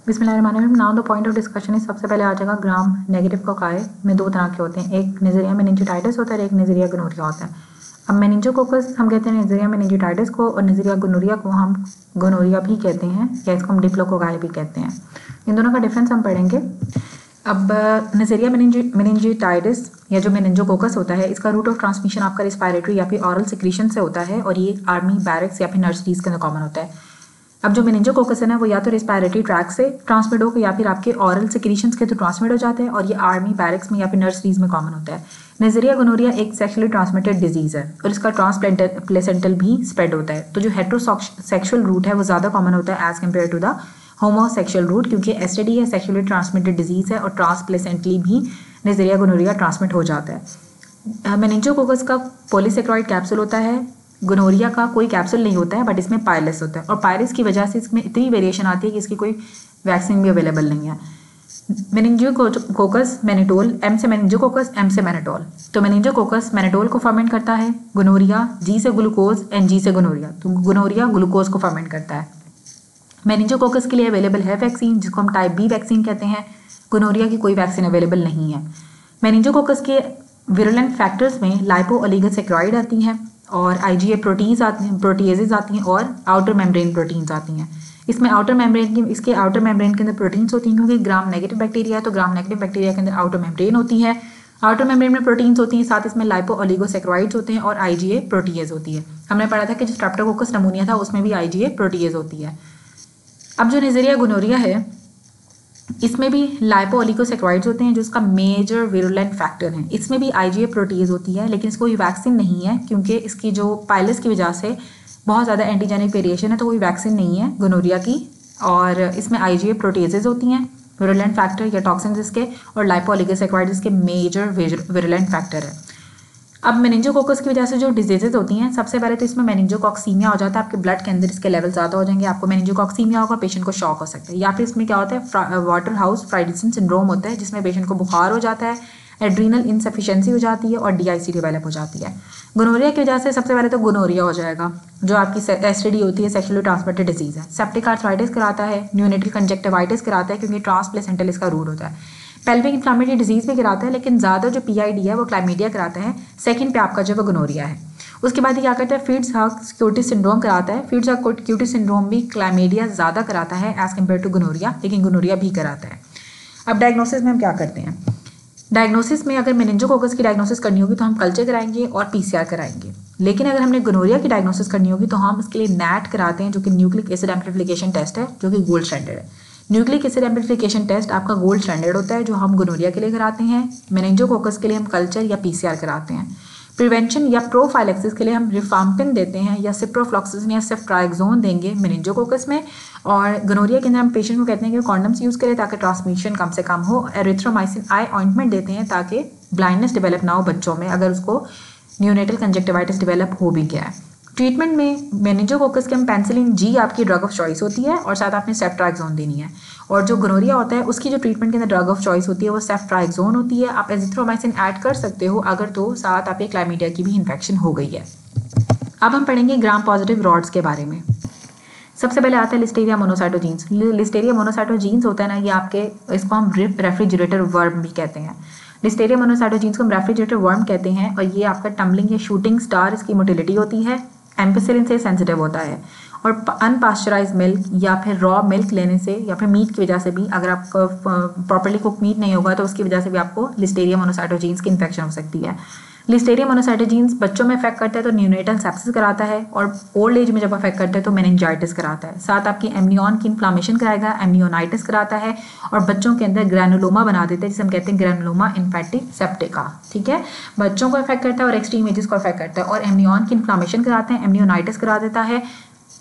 बिस्मिल्लाहिर्रहमानिर्रहीम। Now the point of discussion है, सबसे पहले आ जाएगा ग्राम नेगेटिव कोकाई में दो तरह के होते हैं, एक नेज़रिया मेनिंजाइटिस होता है और एक नेज़रिया गोनोरिया होता है। अब मेनिंजोकोकस हम कहते हैं नेज़रिया मेनिंजाइटिस को, और नेज़रिया गोनोरिया को हम गोनोरिया भी कहते हैं या इसको हम डिप्लोकोकाई भी कहते हैं। इन दोनों का डिफरेंस हम पढ़ेंगे। अब नेज़रिया मेनिंजाइटिस या जो मेनिंजोकोकस होता है, इसका रूट ऑफ ट्रांसमिशन आपका रिस्पायरेटरी या फिर ऑरल सिक्रीशन से होता है और ये आर्मी बैरक्स या फिर नर्सरीज के अंदर कॉमन होता है। अब जो मेनिंजोकोकस है ना, वो या तो रिस्पायरेटरी ट्रैक से ट्रांसमिट होकर या फिर आपके ऑरल सिक्रीशंस के थ्रू ट्रांसमिट हो जाते हैं और ये आर्मी बैरक्स में या फिर नर्सरीज में कॉमन होता है। नेज़रिया गोनोरिया एक सेक्सुअली ट्रांसमिटेड डिजीज है और इसका ट्रांसप्लेसेंटल भी स्प्रेड होता है। तो जो हेटेरोसेक्सुअल रूट है वो ज़्यादा कॉमन होता है as compared to the homosexual route, क्योंकि एसटीडी है, सेक्सुअली ट्रांसमिटेड डिजीज है और ट्रांसप्लेसेंटली भी नेज़रिया गोनोरिया ट्रांसमिट हो जाता है। मेनिंजोकोकस का पॉलीसेक्राइड कैप्सूल होता है, गोनोरिया का कोई कैप्सूल नहीं होता है, बट इसमें पायलस होता है और पायलस की वजह से इसमें इतनी वेरिएशन आती है कि इसकी कोई वैक्सीन भी अवेलेबल नहीं है। मेनिंजोकोकस मैनिटोल, एम से मेनिंजोकोकस, एम से मैनिटोल। तो मेनिंजोकोकस मैनिटोल को फर्मेंट करता है, गोनोरिया जी से ग्लूकोज एंड जी से गोनोरिया, तो गोनोरिया ग्लूकोज को फर्मेंट करता है। मेनिंजोकोकस के लिए अवेलेबल है वैक्सीन जिसको हम टाइप बी वैक्सीन कहते हैं, गोनोरिया की कोई वैक्सीन अवेलेबल नहीं है। मेनिंजोकोकस के विरुलेंट फैक्टर्स में लाइपो ओलिगोसैकेराइड आती हैं और आईजीए प्रोटीन्स आती हैं, प्रोटीएजेज आती हैं और आउटर मेम्ब्रेन प्रोटीन्स आती हैं। इसमें आउटर मेम्ब्रेन के अंदर प्रोटीन्स होती हैं, क्योंकि ग्राम नेगेटिव बैक्टीरिया है तो ग्राम नेगेटिव बैक्टीरिया के अंदर आउटर मेम्ब्रेन होती है, आउटर मेम्ब्रेन में प्रोटीन्स होती हैं, साथ इसमें लाइपो ओलिगोसैकेराइड्स होते हैं और आईजीए प्रोटीएज होती है। हमने पढ़ा था कि जो स्ट्रेप्टोकोकस नमूनिया था उसमें भी आईजीए प्रोटीएज होती है। अब जो नेज़रिया गोनोरिया है इसमें भी लाइपो ओलिगोसैकेराइड्स होते हैं जो इसका मेजर विरुलेंट फैक्टर है। इसमें भी आईजीए प्रोटीएज होती है, लेकिन इसको कोई वैक्सीन नहीं है क्योंकि इसकी जो पायलस की वजह से बहुत ज़्यादा एंटीजेनिक वेरिएशन है, तो कोई वैक्सीन नहीं है गोनोरिया की। और इसमें आईजीए प्रोटीएजेज होती हैं, विरुलेंट फैक्टर या टॉक्सिन्स इसके, और लाइपो ओलिगोसैकेराइड्स इसके मेजर विरुलेंट फैक्टर है। अब मेनिंजोकोकस की वजह से जो डिजीजेज होती हैं, सबसे पहले तो इसमें मेनिंजोकॉक्सीमिया हो जाता है, आपके ब्लड के अंदर इसके लेवल ज़्यादा हो जाएंगे, आपको मेनिंजोकॉक्सीमिया होगा, पेशेंट को शॉक हो सकता है। या फिर इसमें क्या होता है, वाटर हाउस फ्राइडिसन सिंड्रोम होता है जिसमें पेशेंट को बुखार हो जाता है, एड्रीनल इनसफिशिएंसी हो जाती है और डीआईसी डेवलप हो जाती है। गोनोरिया की वजह से सबसे पहले तो गोनोरिया हो जाएगा, जो आपकी एसटीडी होती है, सेक्सुअली ट्रांसमिटेड डिजीज है। सेप्टिक आर्थराइटिस कराता है, न्यूनेटल कंजक्टिवाइटिस कराता है क्योंकि ट्रांसप्लेसेंटल इसका रूट होता है। पेल्विक इन्फ्लामेटरी डिजीज भी कराता है, लेकिन ज़्यादा जो पीआईडी है वो क्लाइमीडिया कराता है, सेकंड पे आपका जो है गोनोरिया है। उसके बाद ये क्या करता है, फीड्स हग क्यूटिस सिंड्रोम कराता है। फीड्स हग क्यूटिस सिंड्रोम भी क्लाइमीडिया ज़्यादा कराता है एज कम्पेयर टू गोनोरिया, लेकिन गोनोरिया भी कराता है। अब डायग्नोसिस में हम क्या करते हैं, डायग्नोसिस में अगर मेनिंजोकोकस की डायग्नोसिस करनी होगी तो हम कल्चर कराएंगे और पीसीआर कराएंगे, लेकिन अगर हमने गोनोरिया की डायग्नोसिस करनी होगी तो हम इसके लिए नैट कराते हैं, जो कि न्यूक्लिक एसिड एम्प्लीफिकेशन टेस्ट है, जो कि गोल्ड स्टैंडर्ड है। न्यूक्लिक एसिड एम्प्लीफिकेशन टेस्ट आपका गोल्ड स्टैंडर्ड होता है, जो हम गोनोरिया के लिए कराते हैं। मेनिंजोकोकस के लिए हम कल्चर या पीसीआर कराते हैं। प्रिवेंशन या प्रोफाइलेक्सिस के लिए हम रिफाम्पिन देते हैं या सिप्रोफ्लॉक्सिसिन या सेफ्ट्राइक्सोन देंगे मेनिंजोकोकस में, और गोनोरिया के अंदर हम पेशेंट को कहते हैं कि कॉन्डम्स यूज़ करें ताकि ट्रांसमिशन कम से कम हो। एरिथ्रोमाइसिन आई ऑइंटमेंट देते हैं ताकि ब्लाइंडनेस डेवलप ना हो बच्चों में अगर उसको न्यूनेटल कंजक्टिवाइटिस डेवलप हो भी गया है। ट्रीटमेंट में मेनिंजोकोकस के हम पेनिसिलिन जी आपकी ड्रग ऑफ चॉइस होती है और साथ आपने सेफ्ट्राइक्सोन देनी है, और जो गोनोरिया होता है उसकी जो ट्रीटमेंट के अंदर ड्रग ऑफ चॉइस होती है वो सेफ्ट्राइक्सोन होती है। आप एजिथ्रोमाइसिन ऐड कर सकते हो अगर तो साथ आपके क्लाइमीडिया की भी इन्फेक्शन हो गई है। अब हम पढ़ेंगे ग्राम पॉजिटिव रॉड्स के बारे में। सबसे पहले आता है लिस्टेरिया मोनोसाइटोजीन्स। लिस्टेरिया मोनोसाइटोजीन्स होता है ना, ये आपके, इसको हम रेफ्रिजरेटर वर्म भी कहते हैं। लिस्टेरिया मोनोसाइटोजीन्स को हम रेफ्रिजरेटर वर्म कहते हैं और ये आपका टम्बलिंग या शूटिंग स्टार इसकी मोटिलिटी होती है, एम्पिसिलिन से सेंसिटिव होता है, और अनपास्चराइज मिल्क या फिर रॉ मिल्क लेने से या फिर मीट की वजह से भी, अगर आपको प्रॉपर्ली कुक मीट नहीं होगा तो उसकी वजह से भी आपको लिस्टेरिया मोनोसाइटोजीन्स की इन्फेक्शन हो सकती है। लिस्टेरिया मोनोसाइटोजीन्स बच्चों में अफेक्ट करता है तो न्यूनेटल सेप्सिस कराता है, और ओल्ड एज में जब अफेक्ट करता है तो मेनिंजाइटिस कराता है। साथ आपकी एमनियन की इन्फ्लामेशन कराएगा, एमनियोनाइटिस कराता है, और बच्चों के अंदर ग्रैनुलोमा बना देता है जिसे हम कहते हैं ग्रैनुलोमा इन्फेंटी सेप्टिका। ठीक है, बच्चों को अफेक्ट करता है और एक्सट्रीम एजेस को अफेक्ट करता है, और एमनियन की इन्फ्लामेशन कराते हैं, एमनियोनाइटिस करा देता है,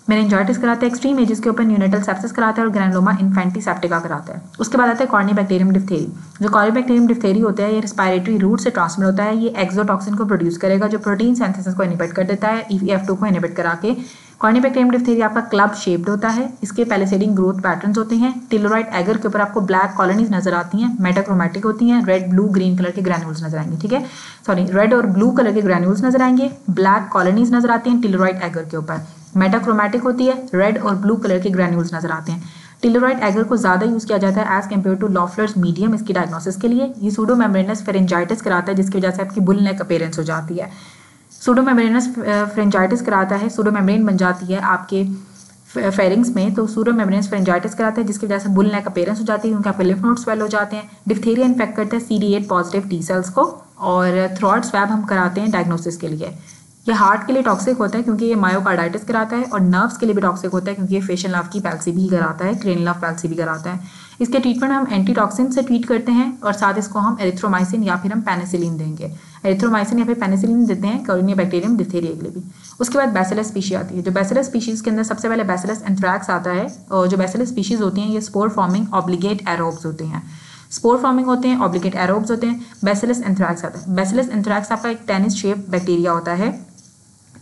मेनिंजाइटिस कराता है, एक्सट्रीम एजेस के ऊपर न्यूनेटल सेप्सिस कराता है और ग्रैनुलोमा इन्फेंटी सेप्टिका कराता है। उसके बाद आता है कॉर्निबैक्टीरियम डिप्थेरी। जो कॉर्निबैक्टीरियम डिप्थेरी होता है ये रिस्पायरेटरी रूट से ट्रांसमिट होता है, ये एक्सोटॉक्सिन को प्रोड्यूस करेगा जो प्रोटीन सिंथेसिस को इनहिबिट कर देता है, EF2 को इनहिबिट करा के। कॉर्निबैक्टीरियम डिप्थेरी आपका क्लब शेप्ड होता है, इसके पैलिसेडिंग ग्रोथ पैटर्न्स होते हैं, टिलोराइट एगर के ऊपर आपको ब्लैक कॉलोनीज नजर आती हैं, मेटाक्रोमैटिक होती हैं, रेड ब्लू ग्रीन कलर के ग्रैन्यूल्स नजर आएंगे। ठीक है, सॉरी, रेड और ब्लू कलर के ग्रैन्यूल्स नजर आएंगे, ब्लैक कॉलोनीज नजर आती हैं टिलोराइट एगर के ऊपर, मेटाक्रोमैटिक होती है, रेड और ब्लू कलर के ग्रैन्यूल्स नजर आते हैं। टेलोराइड एगर को ज़्यादा यूज़ किया जाता है as compared to Loeffler's medium इसकी डायग्नोसिस के लिए। ये सूडोमेम्ब्रेनस फेरेंजाइटिस कराता है जिसकी वजह से आपकी बुल नेक अपीयरेंस हो जाती है। सूडोमेम्ब्रेनस फेरेंजाइटिस कराता है, सूडोमेम्ब्रेन बन जाती है आपके फेरिंग्स में, तो सूडोमेम्ब्रेनस फेरेंजाइटिस कराता है जिसकी वजह से बुल नेक अपीयरेंस हो जाती है क्योंकि आपके लिम्फ नोड स्वेल हो जाते हैं। डिप्थीरिया इन्फेक्ट करता है CD8 पॉजिटिव टी सेल्स को, और थ्रोट स्वैब हम कराते हैं डायग्नोसिस के लिए। ये हार्ट के लिए टॉक्सिक होता है क्योंकि ये मायोकार्डाइटिस कराता है, और नर्व्स के लिए भी टॉक्सिक होता है क्योंकि ये फेशियल नर्व की पैल्सी भी कराता है, क्रेनियल नर्व पैल्सी भी कराता है। इसके ट्रीटमेंट हम एंटीटॉक्सिन से ट्रीट करते हैं और साथ इसको हम एरिथ्रोमाइसिन या फिर हम पेनिसिलिन देंगे। एरिथ्रोमाइसिन या फिर पेनिसिलिन देते हैं कॉलोनिया बैक्टीरियम डिप्थीरिया के लिए भी। उसके बाद बैसिलस स्पीशी आती है। जो बैसिलस स्पीशीज़ के अंदर सबसे पहले बैसिलस एंथ्रैक्स आता है, और जो बैसिलस स्पीशीज़ होती हैं ये स्पोर फॉर्मिंग ऑब्लिगेट एरोब्स होते हैं। स्पोर फॉर्मिंग होते हैं, ऑब्लिगेट एरोब्स होते हैं। बैसिलस एंथ्रैक्स आता है। बैसिलस एंथ्रैक्स आपका एक टेनिस शेप बैक्टीरिया होता है।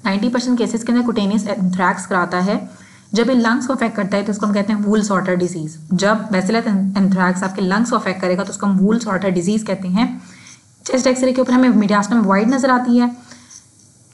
90% केसेस के अंदर कुटेनियस एंथ्रैक्स कराता है। जब ये लंग्स को अफेक्ट करता है तो उसको हम कहते हैं वूल सॉर्टर डिजीज। जब बैसिलस एंथ्रैक्स आपके लंग्स को अफेक्ट करेगा तो उसको हम वूल सॉर्टर डिजीज कहते हैं। चेस्ट एक्सरे के ऊपर हमें मीडियास्टम वाइड नजर आती है।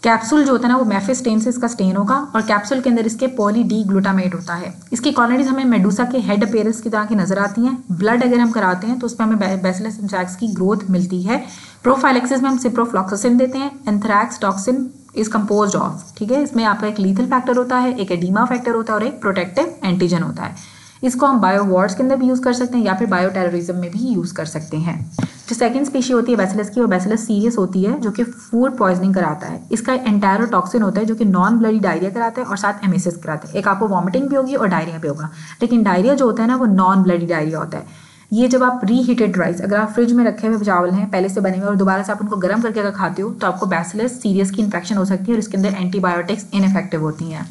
कैप्सूल जो होता है ना वो मेफिस स्टेन से इसका स्टेन होगा, और कैप्सूल के अंदर इसके पॉली डी ग्लूटामेट होता है। इसकी कॉलोनीज हमें मेडूसा के हेड अपीयरेंस की तरह की नजर आती हैं। ब्लड अगर हम कराते हैं तो उसमें हमें बैसिलस एंथ्रैक्स की ग्रोथ मिलती है। प्रोफाइलेक्सिस में हम सिप्रोफ्लॉक्सासिन देते हैं। Anthrax toxin is composed of, ठीक है, इसमें आपका एक लीथल फैक्टर होता है, एक एडीमा फैक्टर होता है और एक प्रोटेक्टिव एंटीजन होता है। इसको हम बायो वॉर्ड्स के अंदर भी यूज़ कर सकते हैं या फिर बायो टेररिज्म में भी यूज़ कर सकते हैं। जो सेकंड स्पीशी होती है बैसिलस की, वो बैसिलस सीरियस होती है जो कि फूड पॉइजनिंग कराता है। इसका एंटेरोटॉक्सिन होता है जो कि नॉन ब्लडी डायरिया कराता है और साथ एमेसिस कराता है। एक आपको वॉमिटिंग भी होगी और डायरिया भी होगा, लेकिन डायरिया जो होता है ना वो नॉन ब्लडी डायरिया होता है। ये जब आप रीहीटेड राइस, अगर आप फ्रिज में रखे हुए चावल हैं पहले से बने हुए और दोबारा से आप उनको गर्म करके अगर खाते हो तो आपको बैसिलस सीरियस की इन्फेक्शन हो सकती है और इसके अंदर एंटीबायोटिक्स इनइफेक्टिव होती हैं।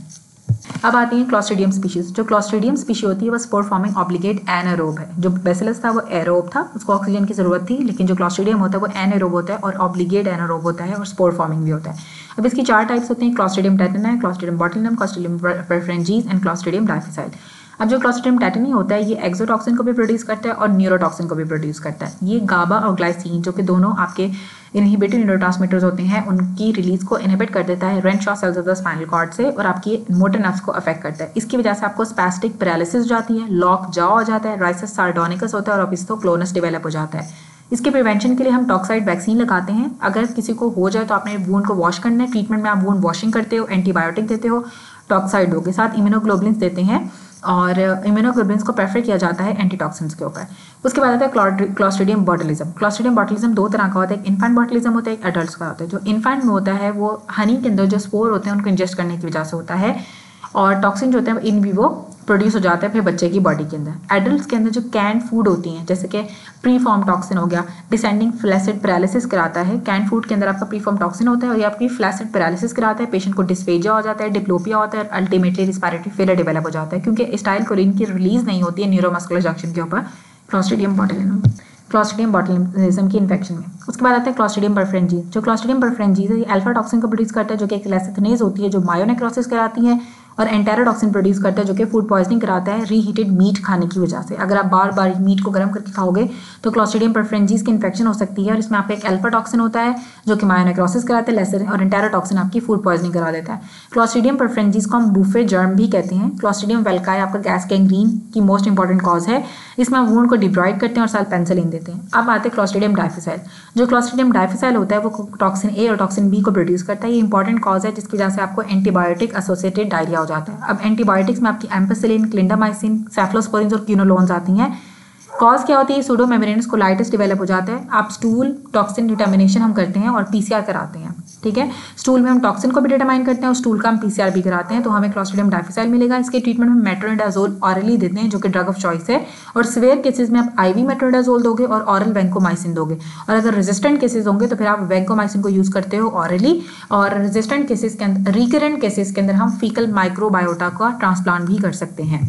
अब आती है क्लॉस्ट्रीडियम स्पीशीज। जो क्लॉस्ट्रीडियम स्पीशी होती है वो स्पोर फॉर्मिंग ऑब्लिगेट एनारोब है। जो बैसिलस था वो एरोब था, उसको ऑक्सीजन की जरूरत थी, लेकिन जो क्लॉस्ट्रीडियम होता है वो एनारोब होता है और ऑब्लिगेट एनारोब होता है और स्पोर फॉर्मिंग भी होता है। अब इसकी 4 टाइप्स होते हैं, clostridium tetani, clostridium botulinum, clostridium perfringens and clostridium difficile. अब जो क्लॉस्ट्रीडियम टेटनी होता है ये एक्सोटॉक्सिन को भी प्रोड्यूस करता है और न्यूरोटॉक्सिन को भी प्रोड्यूस करता है। ये गाबा और ग्लाइसिन जो कि दोनों आपके इनहिबिटिव न्यूरोट्रांसमीटर्स होते हैं उनकी रिलीज को इनहिबिट कर देता है Renshaw cells of the spinal cord से, और आपकी मोटर नर्व्स को अफेक्ट करता है। इसकी वजह से आपको स्पैस्टिक पैरालिसिस जाती है, लॉक जॉ हो जाता है, राइसस सार्डोनिकस होता है और ऑपिस्थोक्लोनस डेवलप हो जाता है। इसके प्रिवेंशन के लिए हम टॉक्साइड वैक्सीन लगाते हैं। अगर किसी को हो जाए तो आपने वूंड को वॉश करना है। ट्रीटमेंट में आप वूंड वॉशिंग करते हो, एंटीबायोटिक देते हो, टॉक्साइड के साथ इम्यूनोग्लोबुलिन्स देते हैं, और इम्यूनोग्लोबुलिन्स को प्रेफर किया जाता है एंटीटॉक्सिन्स के ऊपर। उसके बाद आता है क्लॉस्ट्रीडियम बॉटुलिज्म। क्लॉस्ट्रीडियम बॉटुलिज्म 2 तरह का होता है, एक इन्फेंट बॉटुलिज्म होता है, एक एडल्ट्स का होता है। जो इन्फेंट में होता है वो हनी के अंदर जो स्पोर होते हैं उनको इंजेस्ट करने की वजह से होता है, और टॉक्सिन जो होता है वो इन विवो प्रोड्यूस हो जाता है फिर बच्चे की बॉडी के अंदर। एडल्ट्स के अंदर जो कैन फूड होती हैं जैसे कि प्री फॉर्म टॉक्सिन हो गया, डिसेंडिंग फ्लैसिड पैरालिसिस कराता है। कैन फूड के अंदर आपका प्री फॉर्म टॉक्सिन होता है और ये आपकी फ्लैसिड पैरालिसिस कराता है। पेशेंट को डिस्फेजिया हो जाता है, डिप्लोपिया होता है और अल्टीमेटली रिस्पिरेटरी फेलियर डेवलप हो जाता है क्योंकि एसिटाइलकोलिन की रिलीज नहीं होती है न्यूरोमस्कुलर जंक्शन के ऊपर क्लॉस्ट्रीडियम बॉटुलिज्म की इन्फेक्शन में। उसके बाद आता है क्लॉस्ट्रीडियम परफ्रेंजीज। जो क्लॉस्ट्रीडियम परफ्रेंजीज है ये अल्फा टॉक्सिन को प्रोड्यूस करता है जो कि एक लेसिथिनेज होती है जो मायोनेक्रोसिस कराती है, और एंटेरोटॉक्सिन प्रोड्यूस करता है जो कि फूड पॉइजनिंग कराता है रीहीटेड मीट खाने की वजह से। अगर आप बार बार मीट को गर्म करके खाओगे तो क्लॉस्ट्रीडियम परफ्रेंजीज की इन्फेक्शन हो सकती है, और इसमें आपका एक अल्फा टॉक्सिन होता है जो कि मायोनेक्रोसिस कराता है लेसर, और एंटेरोटॉक्सिन आपकी फूड पॉइजनिंग करा देता है। क्लॉस्ट्रीडियम परफ्रेंजीज को हम बूफे जर्म भी कहते हैं। क्लॉस्ट्रीडियम वेल्काई आपका गैस गैंग्रीन की मोस्ट इंपॉर्टेंट कॉज है। इसमें हम वूंड को डिब्राइड करते हैं और साथ पेंसिलिन देते हैं। अब आते हैं क्लॉस्ट्रीडियम डाइफिसाइल। जो क्लॉस्ट्रीडियम डाइफिसाइल होता है वो टॉक्सिन ए और टॉक्सिन बी को प्रोड्यूस करता है। ये इंपॉर्टेंट कॉज है जिसकी वजह से आपको एंटीबायोटिक एसोसिएटेड डायरिया हो जाता है। अब एंटीबायोटिक्स में आपकी एम्पेसिलिन, क्लिंडामाइसिन, सेफ्लोस्पोरिन्स और क्यूनोलोन्स आती हैं। कॉज क्या होती है? सूडोमेम्ब्रेनस कोलाइटिस डेवलप हो जाता है। आप स्टूल टॉक्सिन डिटर्मिनेशन हम करते हैं और पीसीआर कराते हैं, ठीक है। स्टूल में हम टॉक्सिन को भी डिटरमाइन करते हैं और स्टूल का हम पीसीआर भी कराते हैं, तो हमें क्लॉस्ट्रीडियम डाइफिसाइल मिलेगा। इसके ट्रीटमेंट में मेट्रोनिडाजोल ऑरली देते हैं जो कि ड्रग ऑफ चॉइस है, और सिवियर केसेस में आप आईवी मेट्रोनिडाजोल दोगे और ऑरल वैंकोमाइसिन दोगे, और अगर रेजिस्टेंट केसेस होंगे तो फिर आप वैंकोमाइसिन को यूज करते हो ऑरली, और रेजिस्टेंट केसेस के अंदर, रिकरेंट केसेस के अंदर हम फीकल माइक्रोबायोटा का ट्रांसप्लांट भी कर सकते हैं।